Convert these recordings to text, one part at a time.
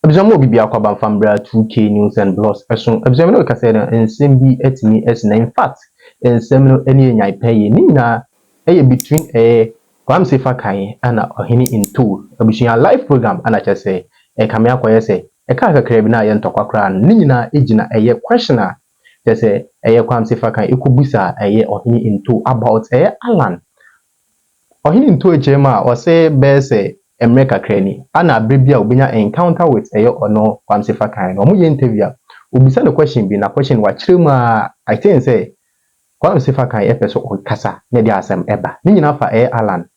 Abizamo bibia kwa bamfambra 2K News and Blogs eso abizamo no ka say na nsem bi etimi esna in fact nsem no eni enyan paye ni na eye between kwam Sefa Kayi ana Ohene Ntow abusuya live program ana che say kame akoye say ka kakra bi na ye ntokwa kra no ni nyina ejina questioner che say kwam Sefa Kayi ekubusa Ohene Ntow about Alan Ohene Ntow ejema o say be say America krani ana brebia obenya encounter with ono kwam Sefa Kayi no mo ye interview obisa the question bi na question wa kirema I think say kwam Sefa Kayi epeso kasa na dia asem eba ni nyina fa Alan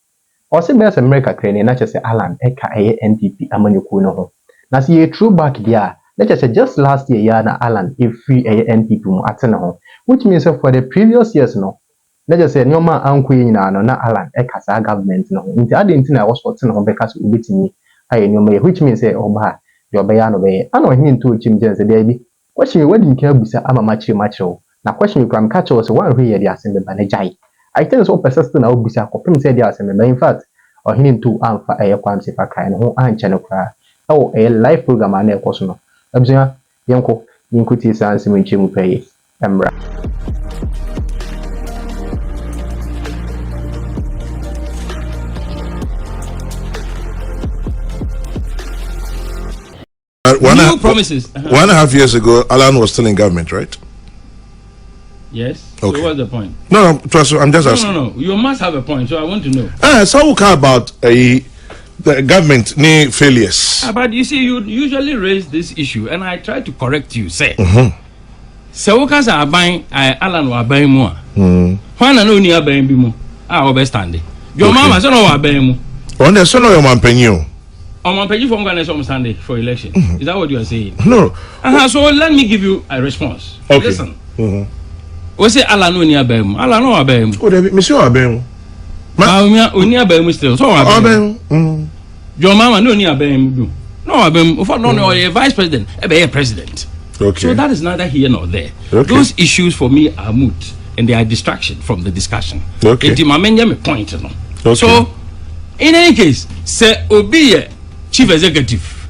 o se be America krani na che say Alan eka NPP amanyuku no ho na see a true back there na che say just last year ya na Alan free NPP mu atena ho which means for the previous years no na just say nyoma anko nyina no na Alan ekasa government no nti adenti na was for no beka so obetimi aye nyoma which means say oba de obeya no be ana Ohene Ntow chim jense dey bi question we wadi nka busa ama machire na question you can catch us one way dey asem be banajai I think so persistent na obusa kopim say dey asem be in fact Ohene Ntow amfa kwam Sefa Kayi no ho anche no kra live program ana ekoso no abusa yenko yinkuti sanse munchemu paye emra promises. 1.5 years ago, Alan was still in government, right? Yes. Okay. So what's the point? No, I'm just asking. No. You must have a point, so I want to know. So we care about the government failures. But you see, you usually raise this issue, and I try to correct you. Say, so we are buying Alan or buying more. When I know you are buying more, I will be standing. Your mama said, "No, I buy more." On the son of your man penny. On my page from Ghana on Sunday for election. Is that what you are saying? No. So let me give you a response. Okay. Listen. We say Alan no near Bem. Alan no Abem. Oh, Monsieur Abem. Near Bem still. So Abem. Your mama no near Bem. No Abem. If no a vice president, a president. Okay. So that is neither here nor there. Okay. Those issues for me are moot and they are distraction from the discussion. Okay. It my point. Okay. So in any case, say Obi Chief Executive.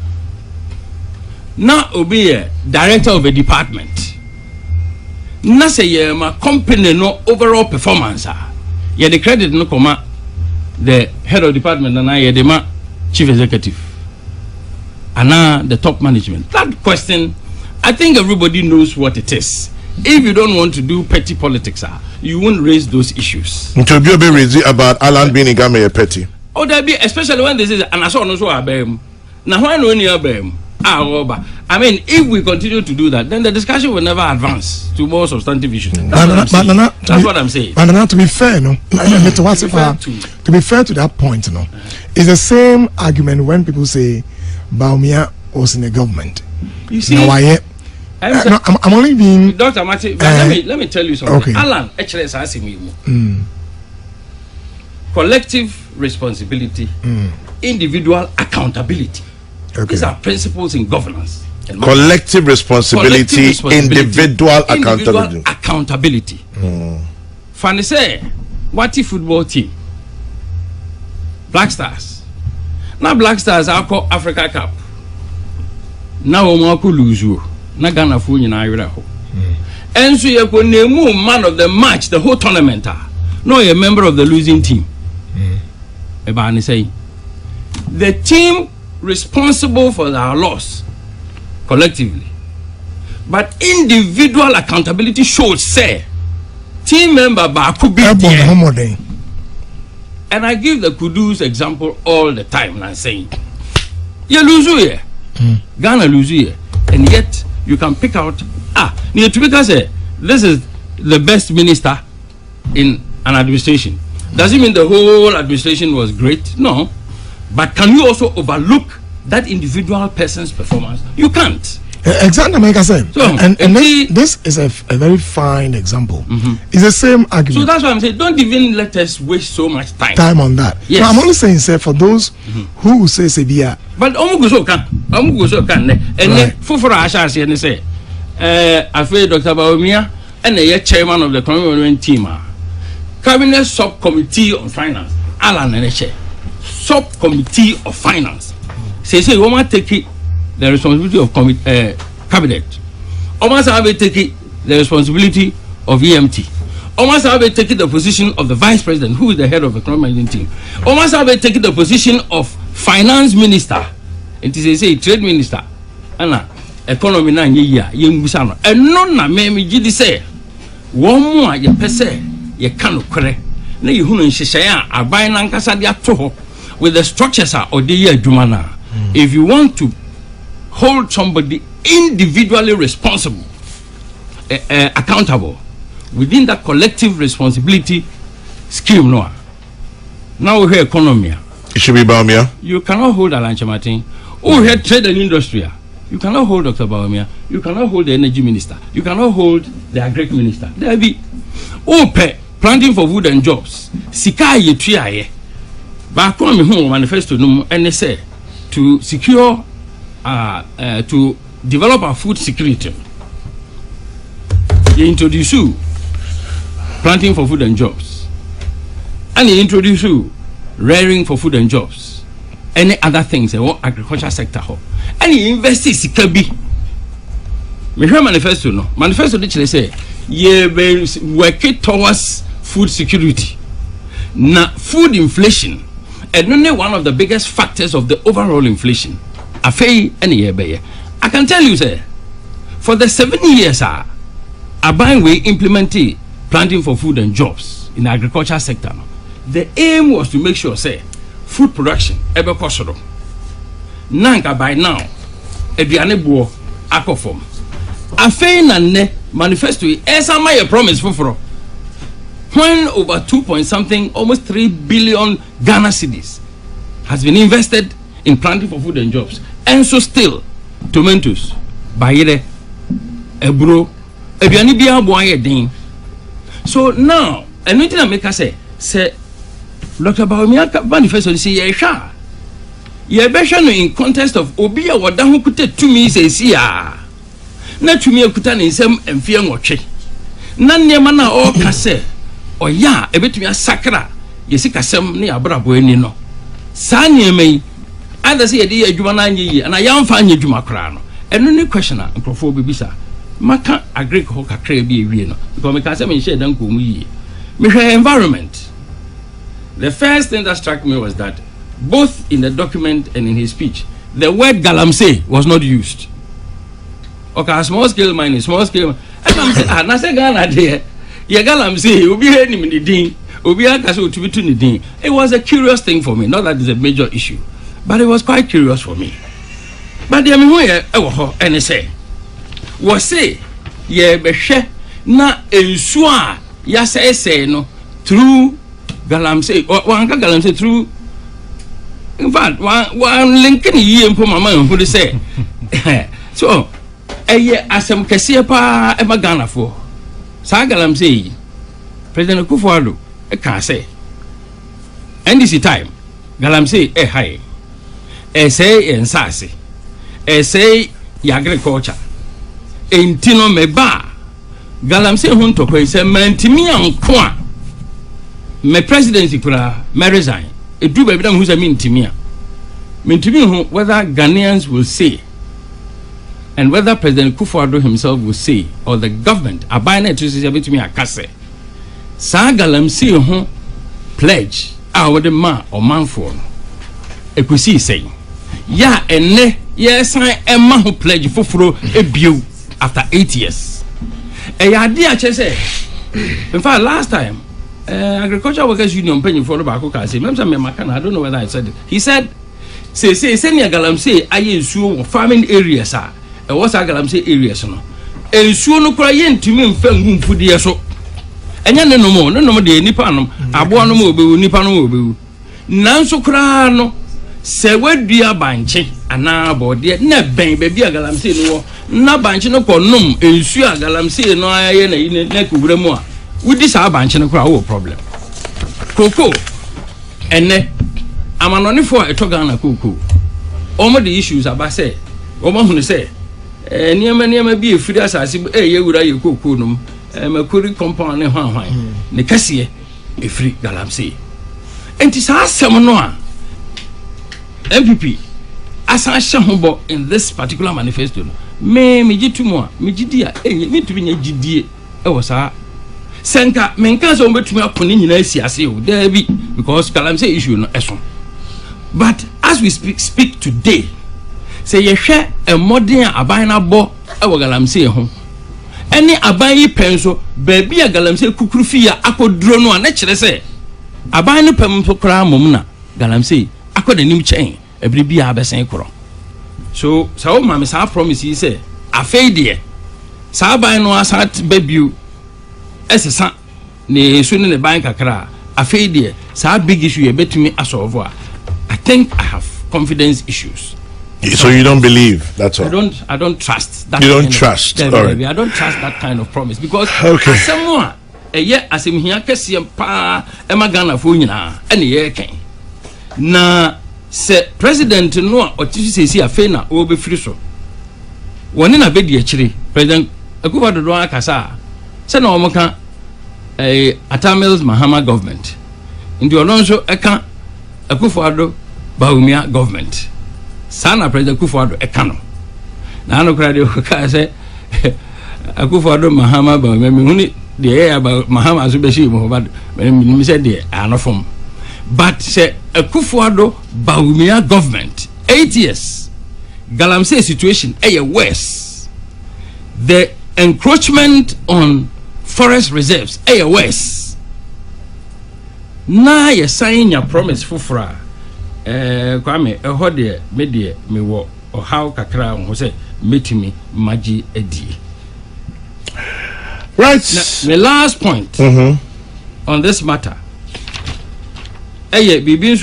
Now Obi Director of a department. Na say my company no overall performance. Yeah, the credit no come the head of department and I the Chief Executive. And now the top management. That question, I think everybody knows what it is. If you don't want to do petty politics, you won't raise those issues. To be raising about Alan being in Ghana petty. Oh, there be especially when this is and I saw no so abem. Now when no near abem. I mean, if we continue to do that, then the discussion will never advance to more substantive issues. That's what I'm saying. But to be fair, no. To be fair to that point, no, it's the same argument when people say Bawumia was in the government. You see, now I'm only being Dr. Mati. Let me tell you something. Okay. Alan, actually, is asking me. Collective responsibility, individual accountability. Okay. These are principles in governance. Collective responsibility, individual accountability. Fanny say, what if football team? Black Stars. Now Black Stars are called Africa Cup. Now Omako lose you. Na Ghana fu nyina awere ho. And so you could name man of the match, the whole tournament. No, you're a member of the losing team. Ebani say the team responsible for our loss collectively, but individual accountability should say team member could be there. And I give the Kudus example all the time. I'm saying you lose here, Ghana lose here, and yet you can pick out near to say this is the best minister in an administration. Does it mean the whole administration was great? No. But can you also overlook that individual person's performance? You can't. Exactly, like I said. So, and this is a very fine example. It's the same argument. So that's why I'm saying, don't even let us waste so much time on that. Yes. No, I'm only saying, sir, for those who will say Sebia. But Omuguso can. And for Asha say, I feel Dr. Bawumia and the chairman of the Commonwealth team. Cabinet Subcommittee on Finance, Alan Neneche, Subcommittee of Finance. Say, we want to take it the responsibility of cabinet. Almost have taken the responsibility of EMT. Almost have taken the position of the vice president, who is the head of the economic management team. Almost have taken the position of finance minister. It is a trade minister. Anna, economy na year, young Busano. And none na me jidi say, one more ye pese, ye cano kore. Na you who in Shishaya are buying Ancasadia toho with the structures or the year Jumana. If you want to hold somebody individually responsible, accountable within that collective responsibility scheme, now we hear economy. It should be Baumia. You cannot hold Alanche Martin. Oh, here trade and industry. You cannot hold Dr. Baumia. You cannot hold the energy minister. You cannot hold the agric minister. There be planting for food and jobs. Sika ye tuaye. Ba economy home manifesto no and say to secure to develop our food security. You introduce planting for food and jobs. And you introduce rearing for food and jobs. Any other things in agriculture sector. And you invest in Sikabi. Me hear manifesto no. Manifesto they say ye work towards food security. Now food inflation and only one of the biggest factors of the overall inflation. I can tell you, sir, for the 7 years, Aban we implemented planting for food and jobs in the agriculture sector. The aim was to make sure, say, food production ever possible. Nanka by now, Ediane Buo, Akofom. Afei na ne manifesto esa my promise for when over 2.something, almost 3 billion Ghana cedis has been invested in planting for food and jobs. And so still, tomatoes, bayere, ebro, ebiani biya boye din. So now, and nothing I make us say, Dr. Baumia manifesto say ye sha. Ye besha no in context of obi a wada ho kute tumi say sia. Na tumi akuta ne nsem emfie nwotwe. Na nneema na o ka say oya ebetumi asakra ye sikasem ne abrabo ani no. Sa nneema yi ada say ye dey adwuma na anye yi na yamfa anye adwuma kra no. Eno ne question na nkrofo bebisa. Maka agriculture kakra bi ewie no. Because me ka say me share dan ko mu yi. Me hwe environment. The first thing that struck me was that both in the document and in his speech, the word galamsey was not used. Okay, small scale mining, small scale. And say, na say Ghana there. Ye galamsey, obi he ni me din, obi akase otubitu ni din. It was a curious thing for me. Not that it's a major issue, but it was quite curious for me. But the me e wo ho ene say, wo say ye behwe na ensu a ya say no through galamsey one galamsey through. In fact, one linking ye and mama who say so asem kese pa e magana for sa galamsey President Kufuor e can say and this time galamsey high say en sase say agriculture entino meba galamsey hun to ko say mantimi anko a me presidency kura me resign it do baby who's a mintimia whether Ghanaians will say and whether President Kufuor himself will say or the government abide to say to me akase sa galamsey ho pledge our the man or man for ekusi say ya enne yes I man who pledge foforo ebio after 8 years ya dia che say in fact last time Agricultural Workers Union paying for Bako Kasi. I don't know whether I said it. He said, say, send your galamsey, I ensure farming areas are. What's a galamsey areas? No, ensure no crying to me and film food dear so. And then no more, the Nipanum, Abuano Nipano. Nanso Crano, say where dear banche, and now about dear, ne baby a galamsey no, na banche no conum, ensure galamsey no I in a neck of Remoa. With this our bank no problem. Cocoa and I'm an only for a Togana cocoa. All the issues about say, Oman say, near may be a free as I see a would I cocoa num, a curry compound in Hawai, Nicasia, a free galamsey. And it's our Samanoa NPP, asan hye ho in this particular manifesto no me gitumu a me gidia me tumi nya gidie e wo saa senka menka so betumi akone nyina asiase o there be because galamsey issue no eso but as we speak today say ye hwe e modern aban na bo e wo galamsey ho eni aban yi penso baby a galamsey kukurufi ya akoduro no na kire se aban no pem kora mom na galamsey akodanim chen ebri bia abesen koro so sawo mama sa promise yi say afei de sa aban no asat baby esesa ne so ne ban kakra afei de sa big issue ye betumi asolve I think I have confidence issues. So you don't believe that's all? I don't trust that. You don't trust. All right. I don't trust that kind of promise because okay. Someone asem hia kese pa e magana fo nyina ene ye ken na se president no a otisi sesi afi na o be firi so woni na be di akire president Akufo-Addo do akasa se na omoka Atamils Mahama government ndi ononso eka Akufo-Addo Bawumia government sana president Akufo-Addo eka no na no kra de ka se Akufo-Addo Mahama Bawumia me huni de Mahama aso be shi mo ba me say de anofom but say Akufo-Addo Bawumia government 8 years galamsey situation worse the encroachment on forest reserves worse na ye sign your promise fufura kwame ho de me de me wo o how kakra ho say metimi magi edi right now, my last point on this matter bibi